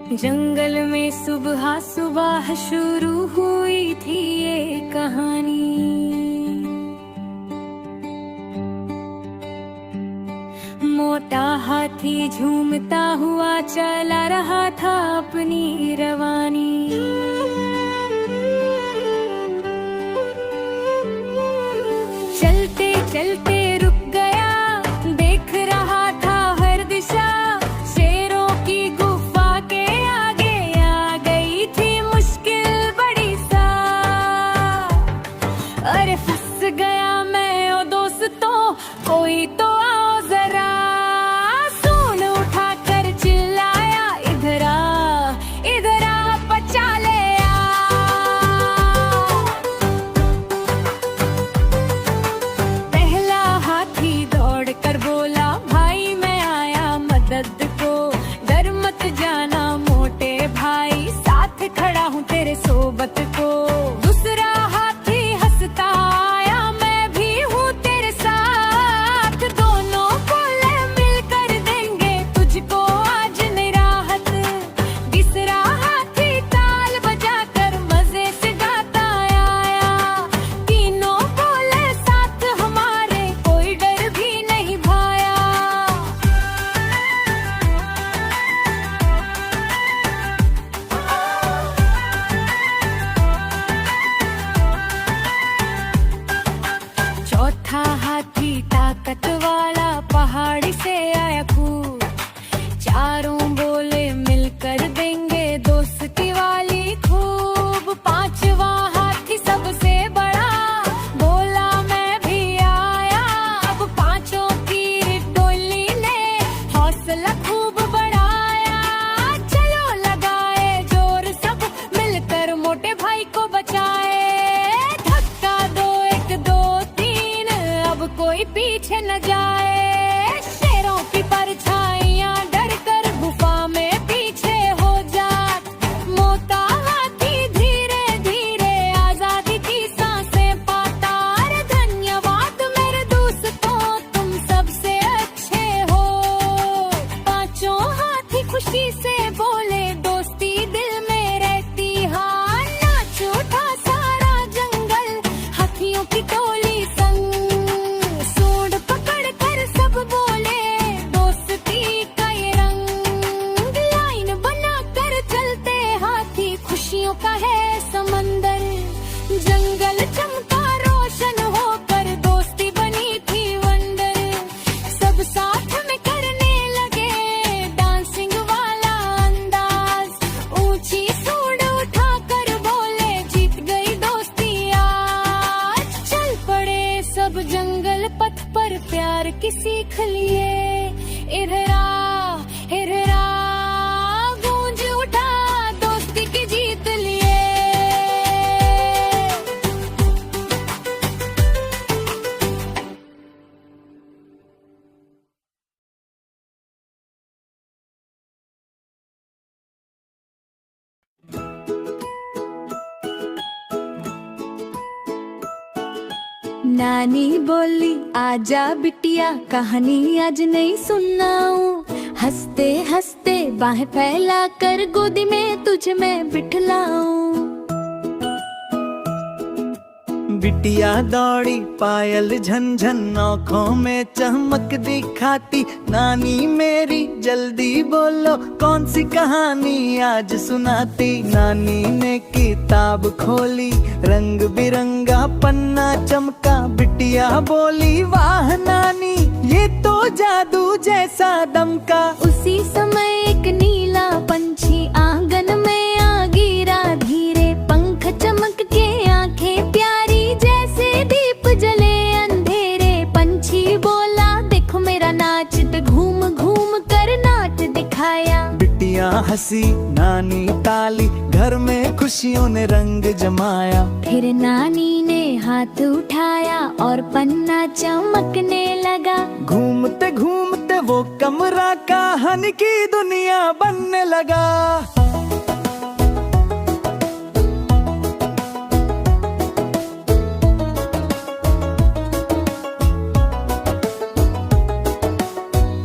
जंगल में सुबह सुबह शुरू हुई थी ये कहानी। मोटा हाथी झूमता हुआ चला रहा था अपनी रवानी। चलते चलते रुक गया, देख रहा था हर दिशा। शेरों की गुफा के आगे आ गई थी मुश्किल बड़ी सा। अरे फंस गया मैं ओ दोस्तों, कोई तो आओ जरा। सूंड उठाकर चिल्लाया, इधर आ बचा ले आ। पहला हाथी दौड़ कर बोला, भाई मैं आया मदद को। डर मत जाना मोटे भाई, साथ खड़ा हूँ तेरे सोबत को। दूसरा हाथी हंसता आया, मैं भी हूँ तेरे साथ। दोनों बोले मिलकर देंगे तुझको आज नई राहत। तीसरा हाथी ताल बजाकर मजे से गाता आया। तीनों बोले साथ हमारे, कोई डर भी नहीं भाया। चौथा हाथी ताकत वाला पहाड़ी से आया कूद। चारों बोले मिलकर देंगे दोस्ती वाली खूब। पांचवा हाथी सबसे बड़ा बोला, मैं भी आया। अब पांचों की टोली ने हौसला खूब बढ़ाया। चलो लगाए जोर सब मिलकर मोटे भाई को बचाए। धक्का दो, 1 2 3, अब कोई पीछे न जाए। शेरों की परछाइयां डर कर गुफा में पीछे हो जात। मोटा हाथी धीरे धीरे आजादी की सांसें पाता। अरे धन्यवाद मेरे दोस्तों, तुम सबसे अच्छे हो। पांचों हाथी खुशी से बोले, दोस्ती दिल में रहती। हाँ, नाच उठा सारा जंगल, हाथियों की टोली संग। सूंड पकड़ कर सब बोले, दोस्ती का ये रंग। लाइन बना कर चलते हाथी, खुशियों का है समंदर। जंगल चमका रोशन होकर, दोस्ती बनी थी वंडर। सब साथ में करने लगे डांसिंग वाला अंदाज। ऊंची सूंड उठाकर बोले, जीत गई दोस्ती आज। चल पड़े सब जंगल पथ पर, प्यार की सीख लिए। इधर आ गूंज उठा, दोस्ती की जीत लिए। नानी बोली, आजा बिटिया कहानी आज नहीं सुनाऊं। हंसते हंसते बाहें फैला कर गोदी में तुझे मैं बिठलाऊं। बिटिया दौड़ी पायल झनझन, आँखों में चमक दिखाती। नानी मेरी जल्दी बोलो, कौन सी कहानी आज सुनाती। नानी ने किताब खोली, रंग बिरंगा पन्ना चमका। बिटिया बोली, वाह नानी ये तो जादू जैसा दमका। उसी समय एक नीला पंछी आंगन में आ गिरा। धीरे पंख चमक के आंखें प्यारी, जैसे दीप जले अंधेरे। पंछी बोला, देखो मेरा नाच, तो घूम घूम कर नाच दिखाया। बिटिया हंसी, नानी ताली, घर में खुशियों ने रंग जमाया। फिर नानी ने हाथ उठाया और पन्ना चमकने लगा। घूमते घूमते वो कमरा कहानी की दुनिया बनने लगा।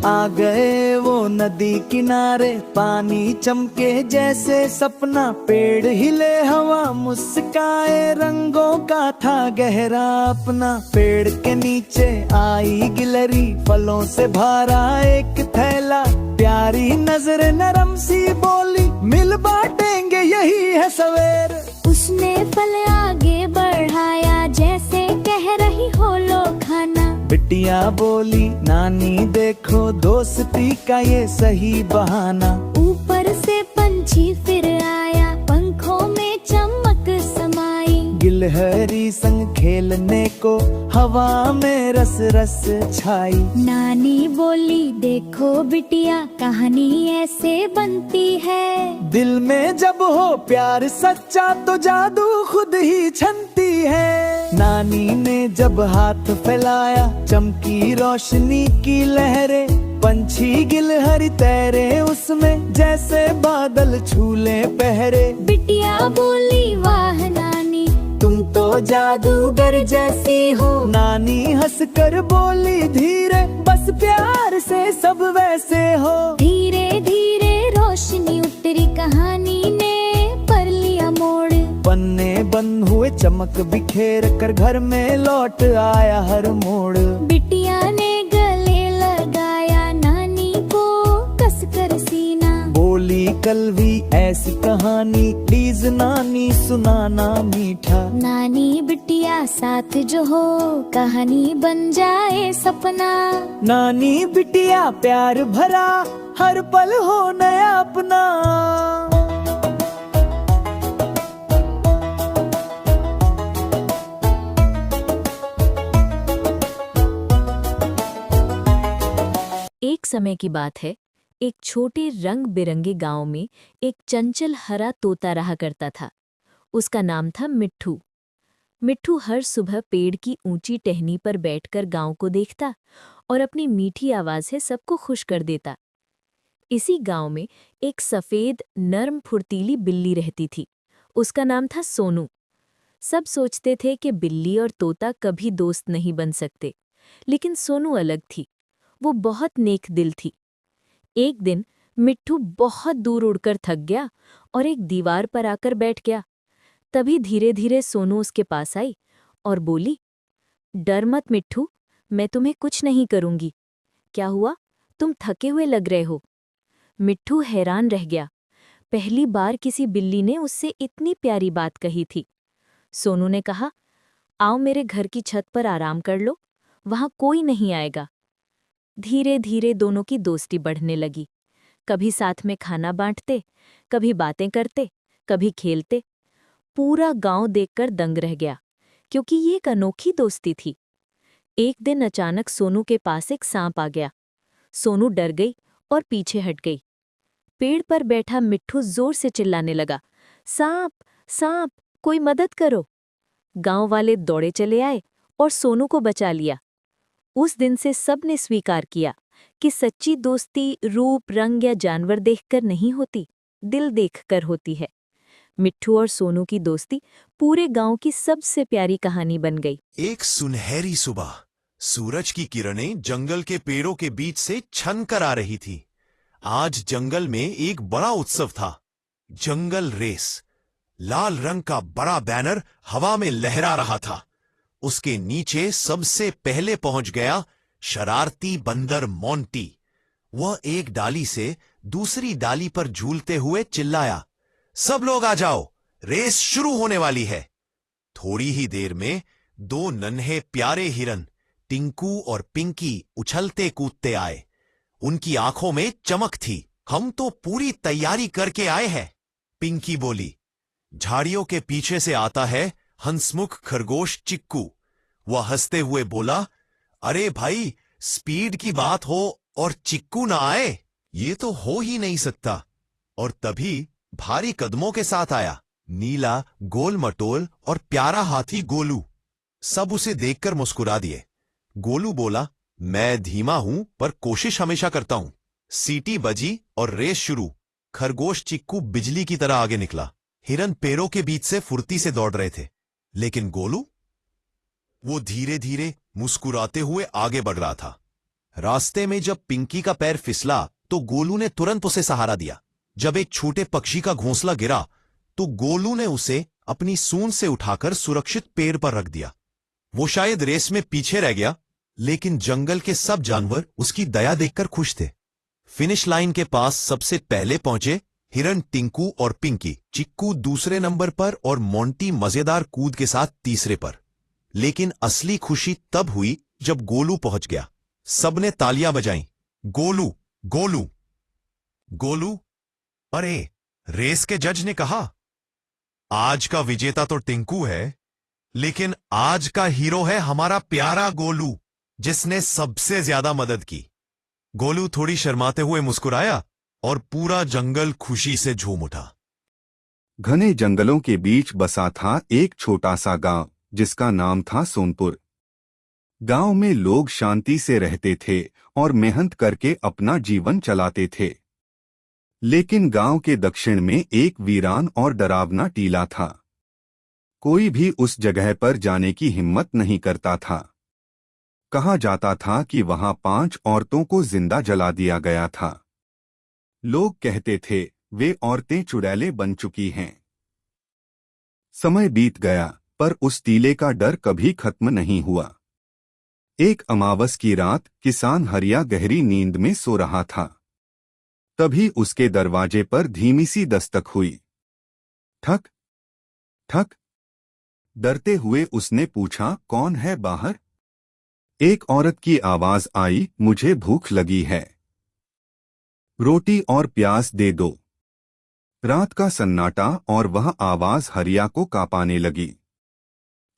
आ गए वो नदी किनारे पानी चमके जैसे सपना, पेड़ हिले हवा मुस्काए, रंगों का था गहरा अपना। पेड़ के नीचे आई गिलहरी, फलों से भरा एक थैला, प्यारी नजर नरम सी बोली, मिल बांटेंगे यही है सवेर। उसने फल आगे बढ़ाया जैसे कह रही हो लो खाना। बिटिया बोली, नानी देखो दोस्ती का ये सही बहाना। ऊपर से पंछी फिर आया, पंखों में चमक समाई। गिलहरी संग खेलने को हवा में रस रस छाई। नानी बोली, देखो बिटिया कहानी ऐसे बनती है। दिल में जब हो प्यार सच्चा तो जादू खुद ही छनती है। नानी ने जब हाथ फैलाया, चमकी रोशनी की लहरें, पंछी गिलहरी तैरे उसमें जैसे बादल छूले पहरे। बिटिया बोली, वाह नानी तुम तो जादूगर जैसी हो। नानी हंसकर बोली, धीरे बस प्यार से सब वैसे हो। धीरे धीरे रोशनी उतरी, कहानी ने पर लिया मोड़। पन्ने बंद हुए, चमक बिखेर कर घर में लौट आया हर मोड़। बिटिया ने गले लगाया नानी को कसकर सीना। बोली, कल भी ऐसी कहानी प्लीज नानी सुनाना मीठा। नानी बिटिया साथ जो हो, कहानी बन जाए सपना। नानी बिटिया प्यार भरा, हर पल हो नया अपना। एक समय की बात है, एक छोटे रंग बिरंगे गांव में एक चंचल हरा तोता रहा करता था। उसका नाम था मिट्ठू। मिट्ठू हर सुबह पेड़ की ऊंची टहनी पर बैठकर गांव को देखता और अपनी मीठी आवाज से सबको खुश कर देता। इसी गांव में एक सफेद नर्म फुर्तीली बिल्ली रहती थी। उसका नाम था सोनू। सब सोचते थे कि बिल्ली और तोता कभी दोस्त नहीं बन सकते, लेकिन सोनू अलग थी। वो बहुत नेक दिल थी। एक दिन मिट्ठू बहुत दूर उड़कर थक गया और एक दीवार पर आकर बैठ गया। तभी धीरे धीरे सोनू उसके पास आई और बोली, डर मत मिट्ठू, मैं तुम्हें कुछ नहीं करूंगी। क्या हुआ, तुम थके हुए लग रहे हो। मिट्ठू हैरान रह गया। पहली बार किसी बिल्ली ने उससे इतनी प्यारी बात कही थी। सोनू ने कहा, आओ मेरे घर की छत पर आराम कर लो, वहां कोई नहीं आएगा। धीरे धीरे दोनों की दोस्ती बढ़ने लगी। कभी साथ में खाना बांटते, कभी बातें करते, कभी खेलते। पूरा गांव देखकर दंग रह गया, क्योंकि ये एक अनोखी दोस्ती थी। एक दिन अचानक सोनू के पास एक सांप आ गया। सोनू डर गई और पीछे हट गई। पेड़ पर बैठा मिट्ठू जोर से चिल्लाने लगा, सांप सांप, कोई मदद करो। गांव वाले दौड़े चले आए और सोनू को बचा लिया। उस दिन से सबने स्वीकार किया कि सच्ची दोस्ती रूप, रंग या जानवर देखकर नहीं होती, दिल देखकर होती है। मिट्ठू और सोनू की दोस्ती पूरे गांव की सबसे प्यारी कहानी बन गई। एक सुनहरी सुबह सूरज की किरणें जंगल के पेड़ों के बीच से छन कर आ रही थी। आज जंगल में एक बड़ा उत्सव था, जंगल रेस। लाल रंग का बड़ा बैनर हवा में लहरा रहा था। उसके नीचे सबसे पहले पहुंच गया शरारती बंदर मोंटी। वह एक डाली से दूसरी डाली पर झूलते हुए चिल्लाया, सब लोग आ जाओ, रेस शुरू होने वाली है। थोड़ी ही देर में दो नन्हे प्यारे हिरन टिंकू और पिंकी उछलते कूदते आए। उनकी आंखों में चमक थी। हम तो पूरी तैयारी करके आए हैं, पिंकी बोली। झाड़ियों के पीछे से आता है हंसमुख खरगोश चिक्कू। वह हंसते हुए बोला, अरे भाई, स्पीड की बात हो और चिक्कू ना आए, ये तो हो ही नहीं सकता। और तभी भारी कदमों के साथ आया नीला, गोल मटोल और प्यारा हाथी गोलू। सब उसे देखकर मुस्कुरा दिए। गोलू बोला, मैं धीमा हूं पर कोशिश हमेशा करता हूं। सीटी बजी और रेस शुरू। खरगोश चिक्कू बिजली की तरह आगे निकला। हिरन पेड़ों के बीच से फुर्ती से दौड़ रहे थे, लेकिन गोलू, वो धीरे धीरे मुस्कुराते हुए आगे बढ़ रहा था। रास्ते में जब पिंकी का पैर फिसला तो गोलू ने तुरंत उसे सहारा दिया। जब एक छोटे पक्षी का घोंसला गिरा तो गोलू ने उसे अपनी सूंड से उठाकर सुरक्षित पेड़ पर रख दिया। वो शायद रेस में पीछे रह गया, लेकिन जंगल के सब जानवर उसकी दया देखकर खुश थे। फिनिश लाइन के पास सबसे पहले पहुंचे हिरन टिंकू और पिंकी। चिक्कू दूसरे नंबर पर और मोंटी मजेदार कूद के साथ तीसरे पर। लेकिन असली खुशी तब हुई जब गोलू पहुंच गया। सबने तालियां बजाईं। गोलू, गोलू, गोलू। अरे, रेस के जज ने कहा, आज का विजेता तो टिंकू है, लेकिन आज का हीरो है हमारा प्यारा गोलू, जिसने सबसे ज्यादा मदद की। गोलू थोड़ी शर्माते हुए मुस्कुराया और पूरा जंगल खुशी से झूम उठा। घने जंगलों के बीच बसा था एक छोटा सा गांव, जिसका नाम था सोनपुर। गांव में लोग शांति से रहते थे और मेहनत करके अपना जीवन चलाते थे। लेकिन गांव के दक्षिण में एक वीरान और डरावना टीला था। कोई भी उस जगह पर जाने की हिम्मत नहीं करता था। कहा जाता था कि वहां 5 औरतों को जिंदा जला दिया गया था। लोग कहते थे वे औरतें चुड़ैलें बन चुकी हैं। समय बीत गया, पर उस टीले का डर कभी खत्म नहीं हुआ। एक अमावस की रात किसान हरिया गहरी नींद में सो रहा था। तभी उसके दरवाजे पर धीमी सी दस्तक हुई। ठक ठक। डरते हुए उसने पूछा, कौन है बाहर? एक औरत की आवाज आई, मुझे भूख लगी है, रोटी और प्याज दे दो। रात का सन्नाटा और वह आवाज हरिया को कांपाने लगी।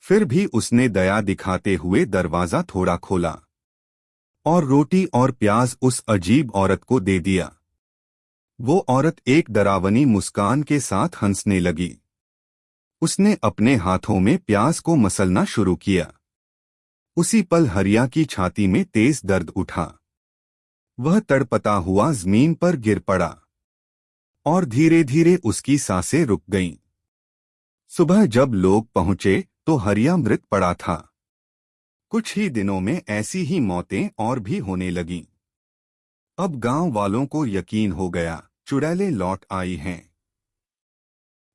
फिर भी उसने दया दिखाते हुए दरवाजा थोड़ा खोला और रोटी और प्याज उस अजीब औरत को दे दिया। वो औरत एक डरावनी मुस्कान के साथ हंसने लगी। उसने अपने हाथों में प्याज को मसलना शुरू किया। उसी पल हरिया की छाती में तेज दर्द उठा। वह तड़पता हुआ जमीन पर गिर पड़ा और धीरे धीरे उसकी सांसें रुक गईं। सुबह जब लोग पहुंचे तो हरिया मृत पड़ा था। कुछ ही दिनों में ऐसी ही मौतें और भी होने लगीं। अब गांव वालों को यकीन हो गया, चुड़ैलें लौट आई हैं।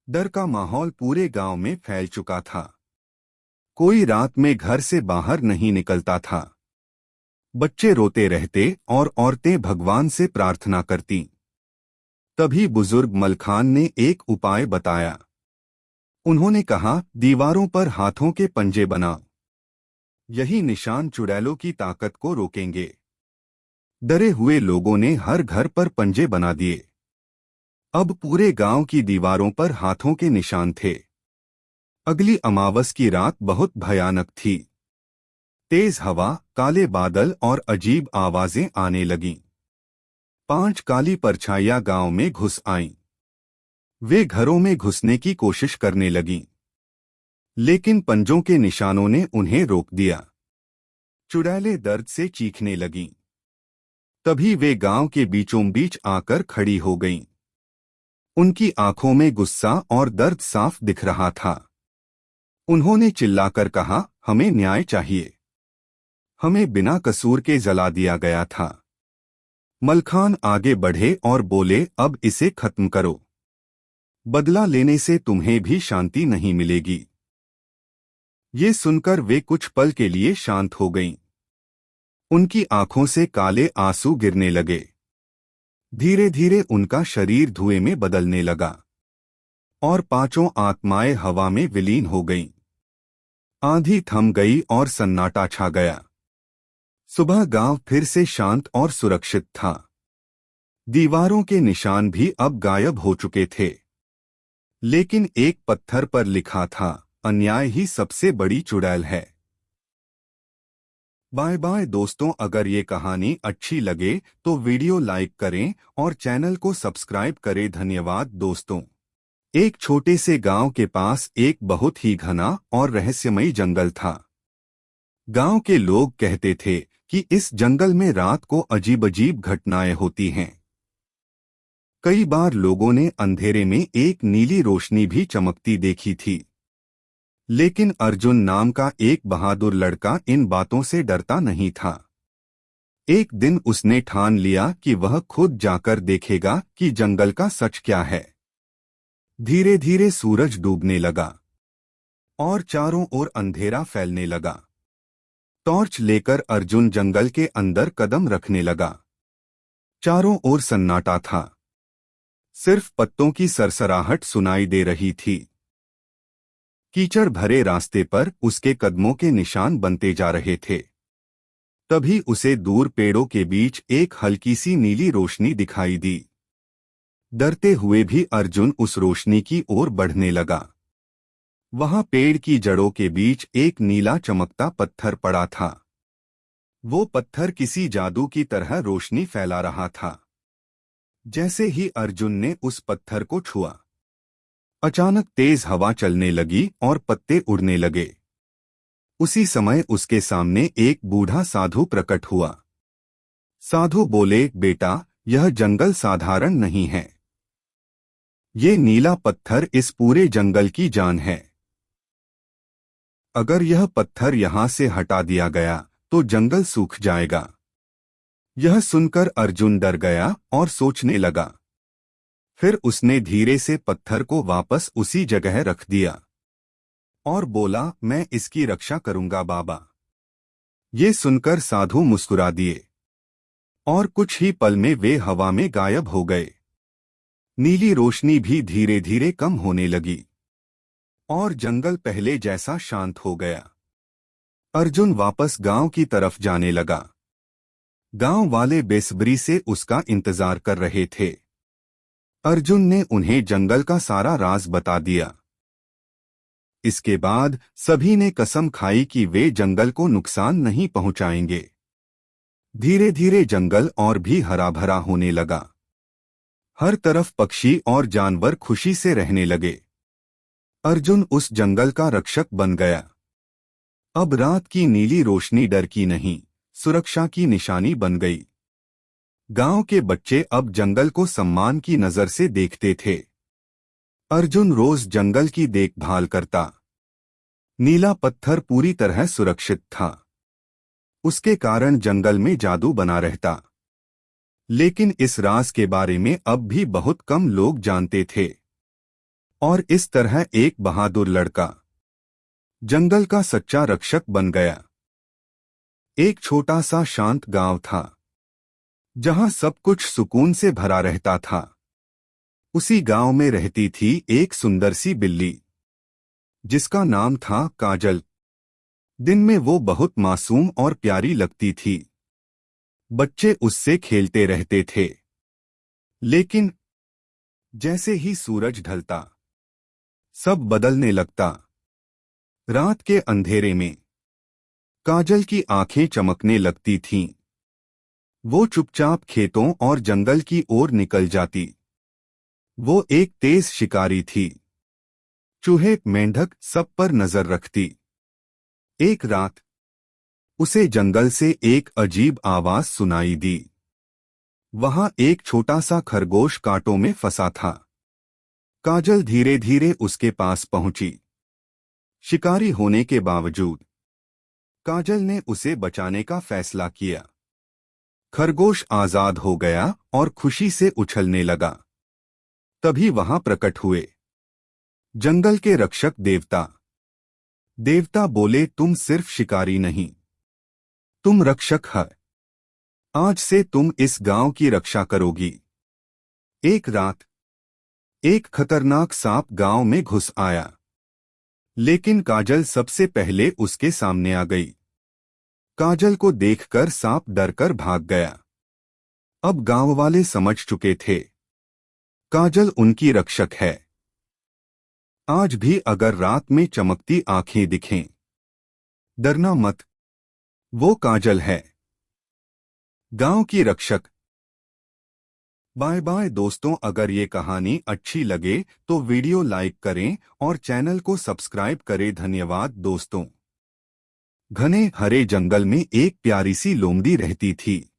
डर का माहौल पूरे गांव में फैल चुका था। कोई रात में घर से बाहर नहीं निकलता था। बच्चे रोते रहते और औरतें भगवान से प्रार्थना करतीं। तभी बुजुर्ग मलखान ने एक उपाय बताया। उन्होंने कहा, दीवारों पर हाथों के पंजे बनाओ। यही निशान चुड़ैलों की ताकत को रोकेंगे। डरे हुए लोगों ने हर घर पर पंजे बना दिए। अब पूरे गांव की दीवारों पर हाथों के निशान थे। अगली अमावस की रात बहुत भयानक थी। तेज हवा, काले बादल और अजीब आवाजें आने लगीं। 5 काली परछाइयां गांव में घुस आईं। वे घरों में घुसने की कोशिश करने लगीं, लेकिन पंजों के निशानों ने उन्हें रोक दिया। चुड़ैलें दर्द से चीखने लगीं। तभी वे गांव के बीचों बीच आकर खड़ी हो गईं। उनकी आंखों में गुस्सा और दर्द साफ दिख रहा था। उन्होंने चिल्लाकर कहा, हमें न्याय चाहिए। हमें बिना कसूर के जला दिया गया था। मलखान आगे बढ़े और बोले, अब इसे खत्म करो। बदला लेने से तुम्हें भी शांति नहीं मिलेगी। ये सुनकर वे कुछ पल के लिए शांत हो गईं। उनकी आंखों से काले आंसू गिरने लगे। धीरे धीरे उनका शरीर धुएं में बदलने लगा और 5 आत्माएं हवा में विलीन हो गईं। आंधी थम गई और सन्नाटा छा गया। सुबह गांव फिर से शांत और सुरक्षित था। दीवारों के निशान भी अब गायब हो चुके थे, लेकिन एक पत्थर पर लिखा था, अन्याय ही सबसे बड़ी चुड़ैल है। बाय बाय दोस्तों, अगर ये कहानी अच्छी लगे तो वीडियो लाइक करें और चैनल को सब्सक्राइब करें। धन्यवाद दोस्तों। एक छोटे से गांव के पास एक बहुत ही घना और रहस्यमयी जंगल था। गांव के लोग कहते थे कि इस जंगल में रात को अजीब अजीब घटनाएं होती हैं। कई बार लोगों ने अंधेरे में एक नीली रोशनी भी चमकती देखी थी। लेकिन अर्जुन नाम का एक बहादुर लड़का इन बातों से डरता नहीं था। एक दिन उसने ठान लिया कि वह खुद जाकर देखेगा कि जंगल का सच क्या है। धीरे धीरे सूरज डूबने लगा और चारों ओर अंधेरा फैलने लगा। टॉर्च लेकर अर्जुन जंगल के अंदर कदम रखने लगा। चारों ओर सन्नाटा था, सिर्फ पत्तों की सरसराहट सुनाई दे रही थी। कीचड़ भरे रास्ते पर उसके कदमों के निशान बनते जा रहे थे। तभी उसे दूर पेड़ों के बीच एक हल्की सी नीली रोशनी दिखाई दी। डरते हुए भी अर्जुन उस रोशनी की ओर बढ़ने लगा। वहां पेड़ की जड़ों के बीच एक नीला चमकता पत्थर पड़ा था। वो पत्थर किसी जादू की तरह रोशनी फैला रहा था। जैसे ही अर्जुन ने उस पत्थर को छुआ, अचानक तेज हवा चलने लगी और पत्ते उड़ने लगे। उसी समय उसके सामने एक बूढ़ा साधु प्रकट हुआ। साधु बोले, बेटा, यह जंगल साधारण नहीं है। ये नीला पत्थर इस पूरे जंगल की जान है। अगर यह पत्थर यहां से हटा दिया गया तो जंगल सूख जाएगा। यह सुनकर अर्जुन डर गया और सोचने लगा। फिर उसने धीरे से पत्थर को वापस उसी जगह रख दिया और बोला, मैं इसकी रक्षा करूंगा बाबा। ये सुनकर साधु मुस्कुरा दिए और कुछ ही पल में वे हवा में गायब हो गए। नीली रोशनी भी धीरे धीरे कम होने लगी और जंगल पहले जैसा शांत हो गया। अर्जुन वापस गांव की तरफ जाने लगा। गांव वाले बेसब्री से उसका इंतजार कर रहे थे। अर्जुन ने उन्हें जंगल का सारा राज बता दिया। इसके बाद सभी ने कसम खाई कि वे जंगल को नुकसान नहीं पहुंचाएंगे। धीरे धीरे जंगल और भी हरा भरा होने लगा। हर तरफ पक्षी और जानवर खुशी से रहने लगे। अर्जुन उस जंगल का रक्षक बन गया। अब रात की नीली रोशनी डर की नहीं, सुरक्षा की निशानी बन गई। गांव के बच्चे अब जंगल को सम्मान की नजर से देखते थे। अर्जुन रोज जंगल की देखभाल करता। नीला पत्थर पूरी तरह सुरक्षित था। उसके कारण जंगल में जादू बना रहता। लेकिन इस राज के बारे में अब भी बहुत कम लोग जानते थे। और इस तरह एक बहादुर लड़का जंगल का सच्चा रक्षक बन गया। एक छोटा सा शांत गांव था, जहां सब कुछ सुकून से भरा रहता था। उसी गांव में रहती थी एक सुंदर सी बिल्ली, जिसका नाम था काजल। दिन में वो बहुत मासूम और प्यारी लगती थी। बच्चे उससे खेलते रहते थे। लेकिन जैसे ही सूरज ढलता, सब बदलने लगता। रात के अंधेरे में काजल की आंखें चमकने लगती थीं। वो चुपचाप खेतों और जंगल की ओर निकल जाती। वो एक तेज शिकारी थी। चूहे, मेंढक सब पर नजर रखती। एक रात उसे जंगल से एक अजीब आवाज सुनाई दी। वहां एक छोटा सा खरगोश कांटों में फंसा था। काजल धीरे धीरे उसके पास पहुंची। शिकारी होने के बावजूद काजल ने उसे बचाने का फैसला किया। खरगोश आजाद हो गया और खुशी से उछलने लगा। तभी वहां प्रकट हुए जंगल के रक्षक देवता। देवता बोले, तुम सिर्फ शिकारी नहीं, तुम रक्षक है। आज से तुम इस गांव की रक्षा करोगी। एक रात एक खतरनाक सांप गांव में घुस आया, लेकिन काजल सबसे पहले उसके सामने आ गई। काजल को देखकर सांप डरकर भाग गया। अब गांव वाले समझ चुके थे, काजल उनकी रक्षक है। आज भी अगर रात में चमकती आंखें दिखें, डरना मत, वो काजल है, गांव की रक्षक। बाय बाय दोस्तों, अगर ये कहानी अच्छी लगे तो वीडियो लाइक करें और चैनल को सब्सक्राइब करें। धन्यवाद दोस्तों। घने हरे जंगल में एक प्यारी सी लोमड़ी रहती थी।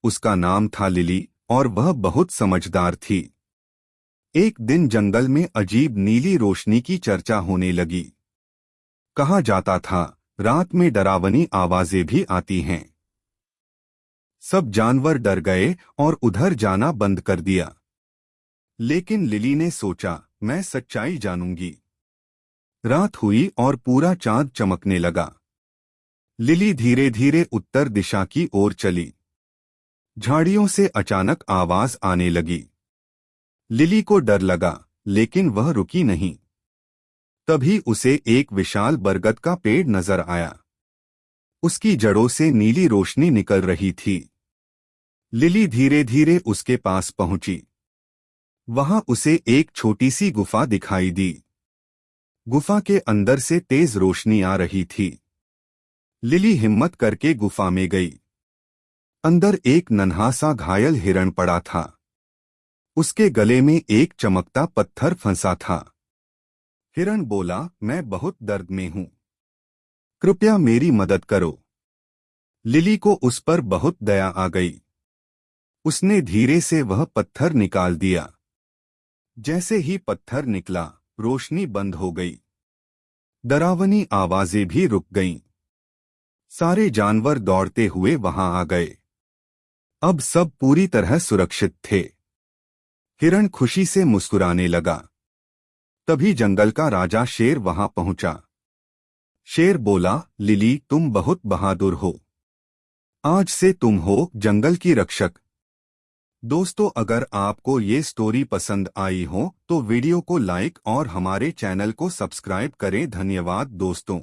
उसका नाम था लिली और वह बहुत समझदार थी। एक दिन जंगल में अजीब नीली रोशनी की चर्चा होने लगी। कहा जाता था, रात में डरावनी आवाजें भी आती हैं। सब जानवर डर गए और उधर जाना बंद कर दिया। लेकिन लिली ने सोचा, मैं सच्चाई जानूंगी। रात हुई और पूरा चांद चमकने लगा। लिली धीरे धीरे उत्तर दिशा की ओर चली। झाड़ियों से अचानक आवाज आने लगी। लिली को डर लगा, लेकिन वह रुकी नहीं। तभी उसे एक विशाल बरगद का पेड़ नजर आया। उसकी जड़ों से नीली रोशनी निकल रही थी। लिली धीरे धीरे उसके पास पहुंची। वहां उसे एक छोटी सी गुफा दिखाई दी। गुफा के अंदर से तेज रोशनी आ रही थी। लिली हिम्मत करके गुफा में गई। अंदर एक नन्हा सा घायल हिरण पड़ा था। उसके गले में एक चमकता पत्थर फंसा था। हिरण बोला, मैं बहुत दर्द में हूं, कृपया मेरी मदद करो। लिली को उस पर बहुत दया आ गई। उसने धीरे से वह पत्थर निकाल दिया। जैसे ही पत्थर निकला, रोशनी बंद हो गई। डरावनी आवाजें भी रुक गईं। सारे जानवर दौड़ते हुए वहां आ गए। अब सब पूरी तरह सुरक्षित थे। हिरण खुशी से मुस्कुराने लगा। तभी जंगल का राजा शेर वहां पहुंचा। शेर बोला, लिली, तुम बहुत बहादुर हो। आज से तुम हो जंगल की रक्षक। दोस्तों, अगर आपको ये स्टोरी पसंद आई हो तो वीडियो को लाइक और हमारे चैनल को सब्सक्राइब करें। धन्यवाद दोस्तों।